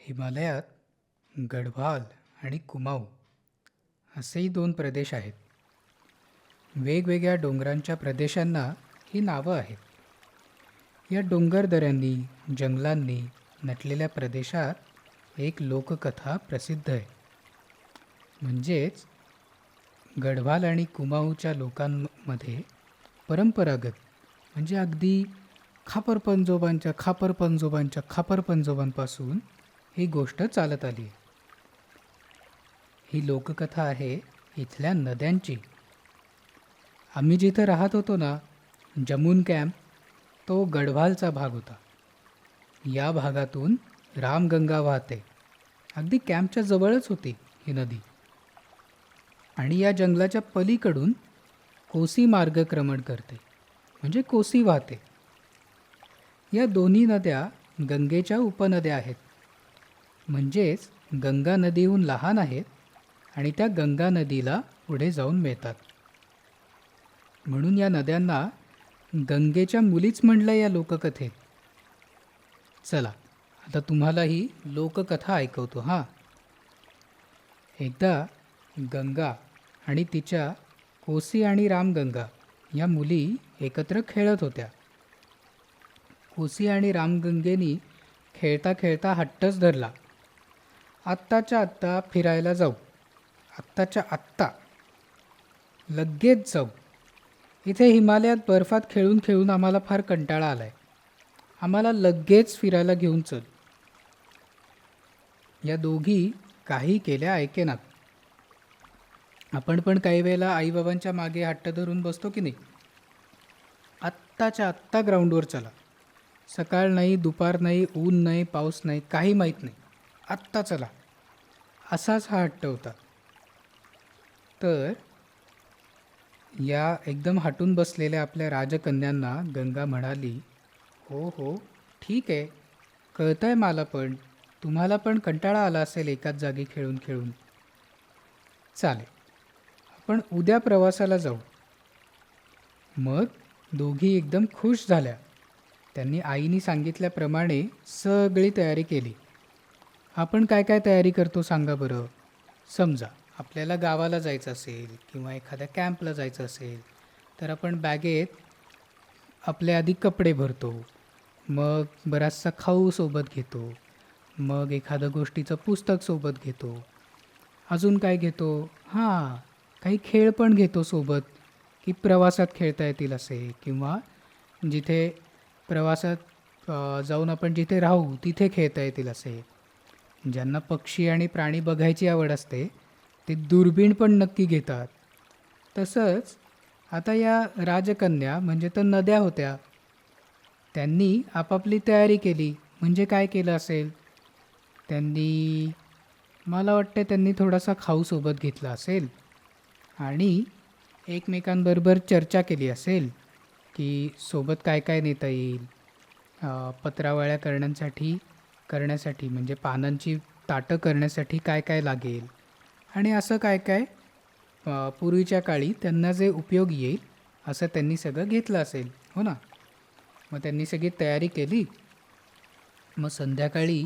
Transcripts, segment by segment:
हिमालयात गढवाल आणि कुमाऊ असेही दोन प्रदेश आहेत. वेगवेगळ्या डोंगरांच्या प्रदेशांना ही नावं आहेत. या डोंगरदऱ्यांनी जंगलांनी नटलेल्या प्रदेशात एक लोककथा प्रसिद्ध आहे. म्हणजेच गढवाल आणि कुमाऊच्या लोकांमध्ये परंपरागत म्हणजे अगदी खापरपंजोबांपासून ही गोष्ट चालत आली आहे. ही लोककथा आहे इथल्या नद्यांची. आम्ही जिथं राहत होतो ना, जमून कॅम्प, तो गढवालचा भाग होता. या भागातून रामगंगा वाहते. अगदी कॅम्पच्या जवळच होती ही नदी. आणि या जंगलाच्या पलीकडून कोसी मार्गक्रमण करते, म्हणजे कोसी वाहते. या दोन्ही नद्या गंगेच्या उपनद्या आहेत. म्हणजेच गंगा नदीहून लहान आहेत आणि त्या गंगा नदीला पुढे जाऊन मिळतात. म्हणून या नद्यांना गंगेच्या मुलीच म्हणलं या लोककथेत. चला, आता तुम्हाला ही लोककथा ऐकवतो हां. एकदा गंगा आणि तिच्या कोसी आणि रामगंगा या मुली एकत्र खेळत होत्या. कोसी आणि रामगंगेनी खेळता खेळता हट्टच धरला, आत्ताच्या आत्ता फिरायला जाऊ, आत्ताच्या आत्ता, लगेच जाऊ. इथे हिमालयात बर्फात खेळून खेळून आम्हाला फार कंटाळा आलाय, आम्हाला लगेच फिरायला घेऊन चल. या दोघी काही केल्या ऐकेनात. आपण पण काही वेळेला आईबाबांच्या मागे हट्ट धरून बसतो की नाही. आत्ताच्या आत्ता ग्राउंडवर चला, सकाळ नाही, दुपार नाही, ऊन नाही, पाऊस नाही, काही माहीत नाही, आत्ता चला, असाच हा हट्ट होता. तर या एकदम हटून बसलेल्या आपल्या राजकन्यांना गंगा म्हणाली, हो हो ठीक आहे, कळतंय मला, पण तुम्हाला पण कंटाळा आला असेल एकाच जागी खेळून खेळून. चालेल, आपण उद्या प्रवासाला जाऊ. मग दोघी एकदम खुश झाल्या. त्यांनी आईनी सांगितल्याप्रमाणे सगळी तयारी केली. आपण काय काय तयारी करतो सांगा बरं. समजा आपल्याला गावाला जायचं असेल किंवा एखाद्या कॅम्पला जायचं असेल तर आपण बॅगेत आपले आधी कपडे भरतो, मग बराचसा खाऊ सोबत घेतो, मग एखादं गोष्टीचं पुस्तक सोबत घेतो, अजून काय घेतो, हां, काही खेळ पण घेतो सोबत, की प्रवासात खेळता येतील असे, किंवा जिथे प्रवासात जाऊन आपण जिथे राहू तिथे खेळता येतील असे. ज्यांना पक्षी आणि प्राणी बघायची आवड असते ते दुर्बीण पण नक्की घेतात. तसंच आता या राजकन्या म्हणजे तर नद्या होत्या, त्यांनी आपापली तयारी केली. म्हणजे काय केलं असेल त्यांनी, मला वाटतं त्यांनी थोडासा खाऊ सोबत घेतला असेल आणि एकमेकांबरोबर चर्चा केली असेल की सोबत काय काय नेता येईल. पत्रावळ्या करण्यासाठी म्हणजे पानांची ताटं करण्यासाठी काय काय लागेल आणि असं काय काय पूर्वीच्या काळी त्यांना जे उपयोग येईल असं त्यांनी सगळं घेतलं असेल, हो ना. मग त्यांनी सगळी तयारी केली. मग संध्याकाळी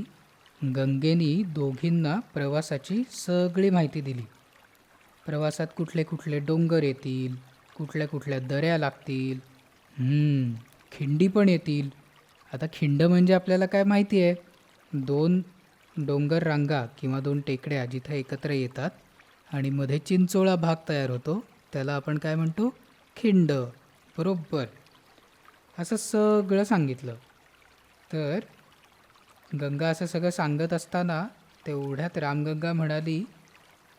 गंगेनी दोघींना प्रवासाची सगळी माहिती दिली. प्रवासात कुठले कुठले डोंगर येतील, कुठल्या कुठल्या दऱ्या लागतील, खिंडी पण येतील. आता खिंड म्हणजे आपल्याला काय माहिती आहे, दोन डोंगर रांगा किंवा दोन टेकड्या जिथं एकत्र येतात आणि मध्ये चिंचोळा भाग तयार होतो, त्याला आपण काय म्हणतो, खिंड. बरोबर, असं सगळं सांगितलं. तर गंगा असं सगळं सांगत असताना तेवढ्यात रामगंगा म्हणाली,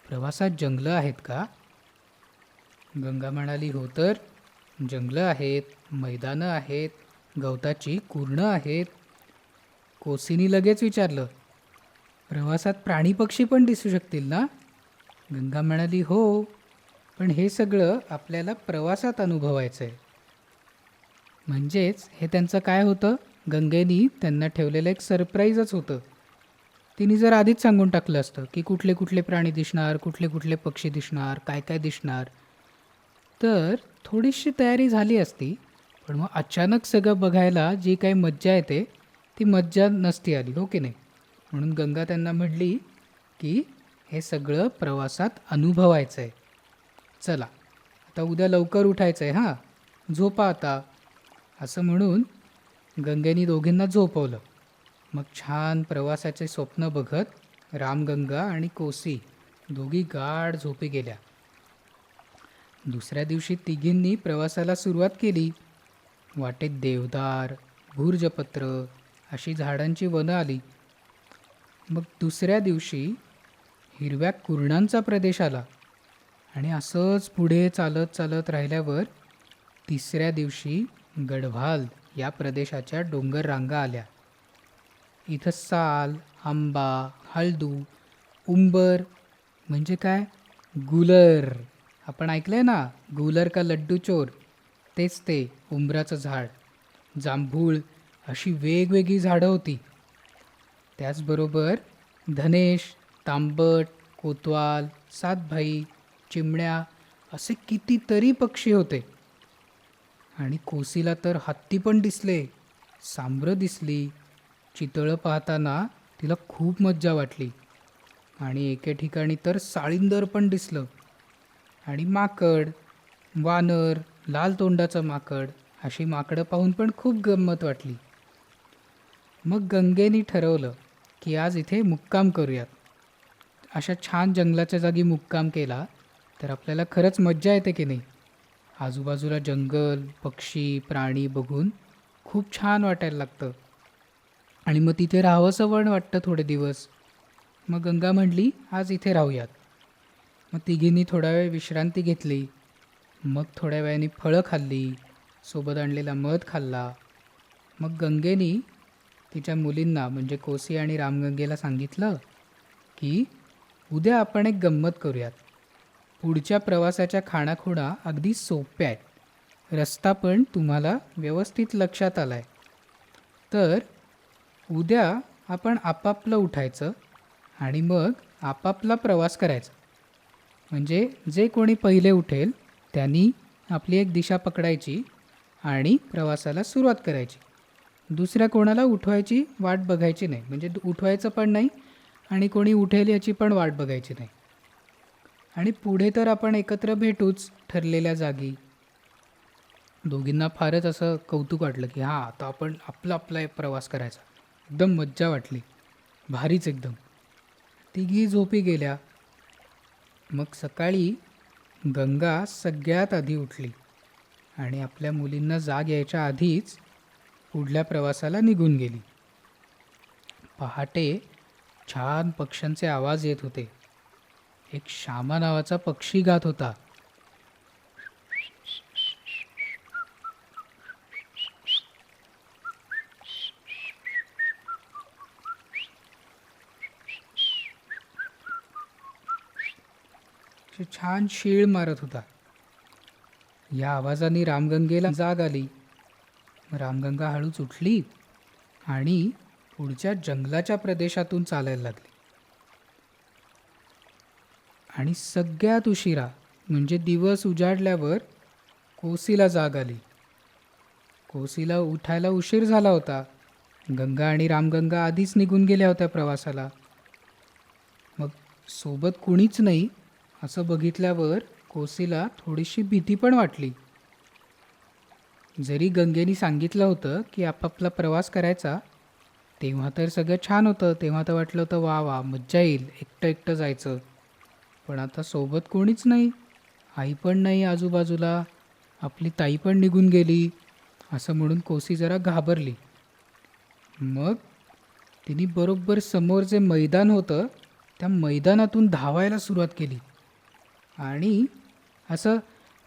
प्रवासात जंगलं आहेत का. गंगा म्हणाली, हो तर, जंगलं आहेत, मैदानं आहेत, गवताची कुरणं आहेत. कोसीनी लगेच विचारलं, प्रवासात प्राणी पक्षी पण दिसू शकतील ना. गंगा म्हणाली, हो, पण हे सगळं आपल्याला प्रवासात अनुभवायचं आहे. म्हणजेच हे त्यांचं काय होतं, गंगेनी त्यांना ठेवलेलं एक सरप्राईजच होतं. तिने जर आधीच सांगून टाकलं असतं की कुठले कुठले प्राणी दिसणार, कुठले कुठले पक्षी दिसणार, काय काय दिसणार, तर थोडीशी तयारी झाली असती. पण मग अचानक सगळं बघायला जी काही मज्जा येते ती मज्जा नसती आली, हो की नाही. म्हणून गंगा त्यांना म्हणली की हे सगळं प्रवासात अनुभवायचं आहे. चला आता उद्या लवकर उठायचं आहे हां, झोपा आता. असं म्हणून गंगेने दोघींना झोपवलं. मग छान प्रवासाचे स्वप्न बघत रामगंगा आणि कोसी दोघी गाढ झोपी गेल्या. दुसऱ्या दिवशी तिघींनी प्रवासाला सुरुवात केली. वाटेत देवदार, भूर्जपत्र अशी झाडांची वनं आली. मग दुसऱ्या दिवशी हिरव्या कुरणांचा प्रदेश आला आणि असंच पुढे चालत चालत राहिल्यावर तिसऱ्या दिवशी गढवाल या प्रदेशाच्या डोंगर रांगा आल्या. इथं साल, आंबा, हळदू, उंबर म्हणजे काय, गुलर. आपण ऐकलंय ना, गुलर का लड्डू चोर, तेच ते उंबराचं झाड. जांभूळ अशी वेगवेगळी झाडं होती. त्याचबरोबर धनेश, तांबट, कोतवाल, सातभाई, चिमण्या असे कितीतरी पक्षी होते. आणि कोसीला तर हत्ती पण दिसले, सांबरं दिसली. चितळं पाहताना तिला खूप मज्जा वाटली. आणि एके ठिकाणी तर साळींदर पण दिसलं. आणि माकड, वानर, लाल तोंडाचं माकड अशी माकडं पाहून पण खूप गंमत वाटली. मग गंगेने ठरवलं की आज इथे मुक्काम करूयात. अशा छान जंगलाच्या जागी मुक्काम केला तर आपल्याला खरंच मज्जा येते की नाही. आजूबाजूला जंगल, पक्षी, प्राणी बघून खूप छान वाटायला लागतं आणि मग तिथे राहावंसं पण वाटतं थोडे दिवस. मग गंगा म्हटली आज इथे राहूयात. मग तिघींनी थोडा वेळ विश्रांती घेतली. मग थोड्या वेळाने फळं खाल्ली, सोबत आणलेला मध खाल्ला. मग गंगेनी तिच्या मुलींना म्हणजे कोसी आणि रामगंगेला सांगितलं की उद्या आपण एक गंमत करूयात. पुढच्या प्रवासाच्या खाणाखुणा अगदी सोप्या आहेत, रस्ता पण तुम्हाला व्यवस्थित लक्षात आला आहे. तर उद्या आपण आपापलं उठायचं आणि मग आपापला प्रवास करायचा. म्हणजे जे कोणी पहिले उठेल त्यांनी आपली एक दिशा पकडायची आणि प्रवासाला सुरुवात करायची. दुसऱ्या कोणाला उठवायची वाट बघायची नाही, म्हणजे उठवायचं पण नाही आणि कोणी उठेल याची पण वाट बघायची नाही. आणि पुढे तर आपण एकत्र भेटूच ठरलेल्या जागी. दोघींना फारच असं कौतुक वाटलं की हां आता आपण आपला प्रवास करायचा. एकदम मज्जा वाटली, भारीच एकदम. तिघी झोपी गेल्या. मग सकाळी गंगा सगळ्यात आधी उठली आणि आपल्या मुलींना जाग यायच्या आधीच पुढल्या प्रवासाला निघून गेली. पहाटे छान पक्ष्यांचे आवाज येत होते. एक श्यामा नावाचा पक्षी गात होता. छान शीळ मारत होता. या आवाजाने रामगंगेला जाग आली. रामगंगा हळूच उठली आणि पुढच्या जंगलाच्या प्रदेशातून चालायला लागली. आणि सगळ्यात उशिरा म्हणजे दिवस उजाडल्यावर कोसीला जाग आली. कोसीला उठायला उशीर झाला होता. गंगा आणि रामगंगा आधीच निघून गेल्या होत्या प्रवासाला. मग सोबत कुणीच नाही असं बघितल्यावर कोसीला थोडीशी भीती पण वाटली. जरी गंगेने सांगितलं होतं की आपापला प्रवास करायचा, तेव्हा तर सगळं छान होतं. तेव्हा तर वाटलं होतं वा वा मज्जा येईल एकटं एकटं जायचं. पण आता सोबत कोणीच नाही, आई पण नाही आजूबाजूला, आपली ताई पण निघून गेली. असं म्हणून कोसी जरा घाबरली. मग तिने बरोबर समोर जे मैदान होतं त्या मैदानातून धावायला सुरुवात केली. आणि असं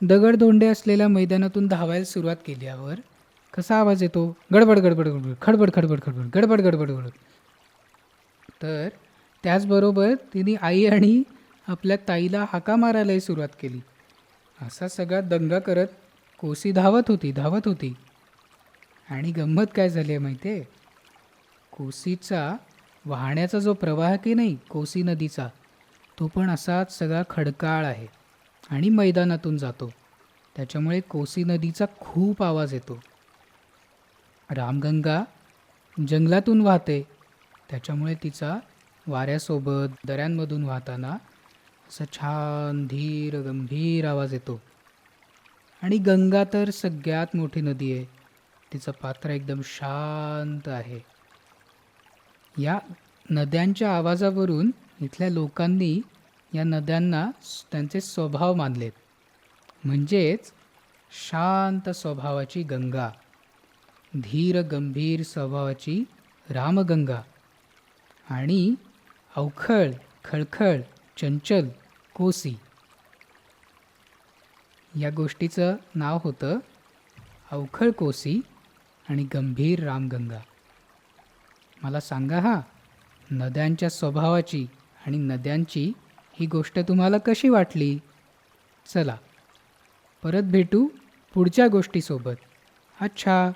दगडधोंडे असलेल्या मैदानातून धावायला सुरुवात केल्यावर कसा आवाज येतो, गडबड गडबड गडबड, खडबड खडबड खडबड, गडबड गडबड गडबड. तर त्याचबरोबर तिने आई आणि आपल्या ताईला हाका मारायलाही सुरुवात केली. असा सगळा दंगा करत कोसी धावत होती. आणि गंमत काय झाली आहे माहिती आहे, कोसीचा वाहण्याचा जो प्रवाह की नाही कोसी नदीचा, तो पण असाच सगळा खडकाळ आहे आणि मैदानातून जातो. त्याच्यामुळे कोसी नदीचा खूप आवाज येतो. रामगंगा जंगलातून वाहते, त्याच्यामुळे तिचा वाऱ्यासोबत दऱ्यांमधून वाहताना असा छान धीर गंभीर आवाज येतो. आणि गंगा तर सगळ्यात मोठी नदी आहे. तिचं पात्र एकदम शांत आहे. या नद्यांच्या आवाजावरून इथल्या लोकांनी या नद्यांना त्यांचे स्वभाव मानलेत. म्हणजेच शांत स्वभावाची गंगा, धीर गंभीर स्वभावाची रामगंगा आणि अवखळ खळखळ चंचल कोसी. या गोष्टीचं नाव होतं अवखळ कोसी आणि गंभीर रामगंगा. मला सांगा हा, नद्यांच्या स्वभावाची आणि नद्यांची ही गोष्ट तुम्हाला कशी वाटली? चला, परत भेटू पुढच्या गोष्टीसोबत. अच्छा.